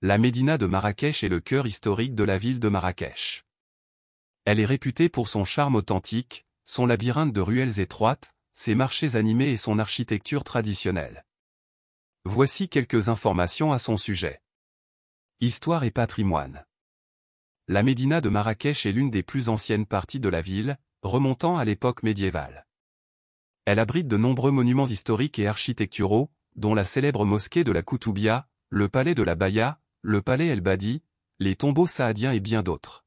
La médina de Marrakech est le cœur historique de la ville de Marrakech. Elle est réputée pour son charme authentique, son labyrinthe de ruelles étroites, ses marchés animés et son architecture traditionnelle. Voici quelques informations à son sujet. Histoire et patrimoine. La médina de Marrakech est l'une des plus anciennes parties de la ville, remontant à l'époque médiévale. Elle abrite de nombreux monuments historiques et architecturaux, dont la célèbre mosquée de la Koutoubia, le palais de la Baïa, le palais El-Badi, les tombeaux saadiens et bien d'autres.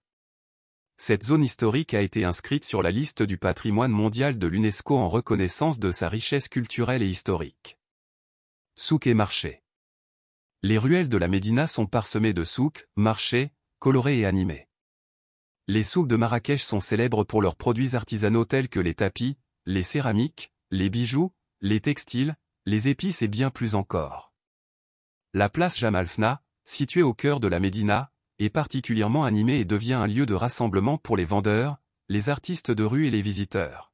Cette zone historique a été inscrite sur la liste du patrimoine mondial de l'UNESCO en reconnaissance de sa richesse culturelle et historique. Souks et marchés. Les ruelles de la médina sont parsemées de souks, marchés, colorés et animés. Les souks de Marrakech sont célèbres pour leurs produits artisanaux tels que les tapis, les céramiques, les bijoux, les textiles, les épices et bien plus encore. La place Jamalfna, située au cœur de la médina, est particulièrement animée et devient un lieu de rassemblement pour les vendeurs, les artistes de rue et les visiteurs.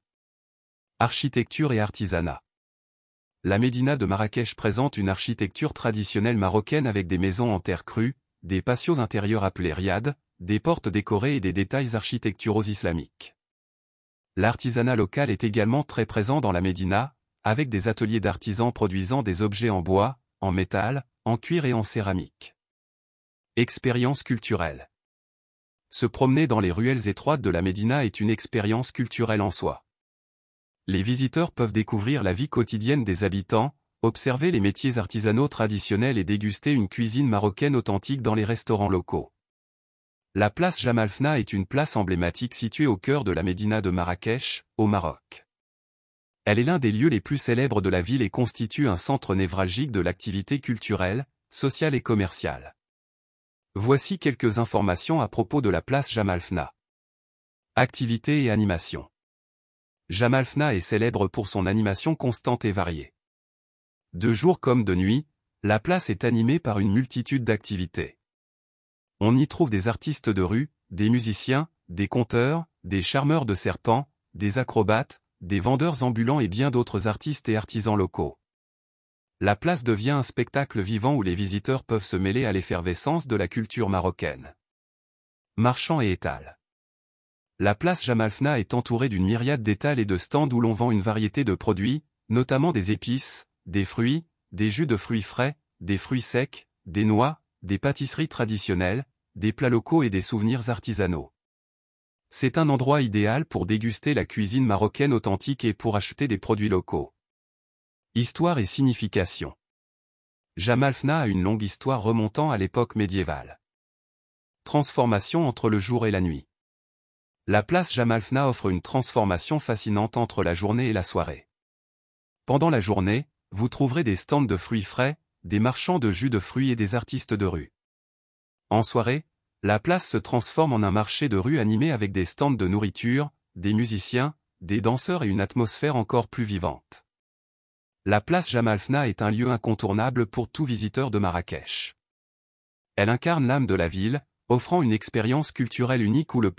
Architecture et artisanat. La médina de Marrakech présente une architecture traditionnelle marocaine avec des maisons en terre crue, des patios intérieurs appelés riad, des portes décorées et des détails architecturaux islamiques. L'artisanat local est également très présent dans la médina, avec des ateliers d'artisans produisant des objets en bois, en métal, en cuir et en céramique. Expérience culturelle. Se promener dans les ruelles étroites de la médina est une expérience culturelle en soi. Les visiteurs peuvent découvrir la vie quotidienne des habitants, observer les métiers artisanaux traditionnels et déguster une cuisine marocaine authentique dans les restaurants locaux. La place Jamalfna est une place emblématique située au cœur de la médina de Marrakech, au Maroc. Elle est l'un des lieux les plus célèbres de la ville et constitue un centre névralgique de l'activité culturelle, sociale et commerciale. Voici quelques informations à propos de la place Jamalfna. Activités et animation. Jamalfna est célèbre pour son animation constante et variée. De jour comme de nuit, la place est animée par une multitude d'activités. On y trouve des artistes de rue, des musiciens, des conteurs, des charmeurs de serpents, des acrobates, des vendeurs ambulants et bien d'autres artistes et artisans locaux. La place devient un spectacle vivant où les visiteurs peuvent se mêler à l'effervescence de la culture marocaine. Marchands et étals. La place Jamalfna est entourée d'une myriade d'étals et de stands où l'on vend une variété de produits, notamment des épices, des fruits, des jus de fruits frais, des fruits secs, des noix, des pâtisseries traditionnelles, des plats locaux et des souvenirs artisanaux. C'est un endroit idéal pour déguster la cuisine marocaine authentique et pour acheter des produits locaux. Histoire et signification. Jamalfna a une longue histoire remontant à l'époque médiévale. Transformation entre le jour et la nuit. La place Jamalfna offre une transformation fascinante entre la journée et la soirée. Pendant la journée, vous trouverez des stands de fruits frais, des marchands de jus de fruits et des artistes de rue. En soirée, la place se transforme en un marché de rue animé avec des stands de nourriture, des musiciens, des danseurs et une atmosphère encore plus vivante. La place Jamalfna est un lieu incontournable pour tout visiteur de Marrakech. Elle incarne l'âme de la ville, offrant une expérience culturelle unique où le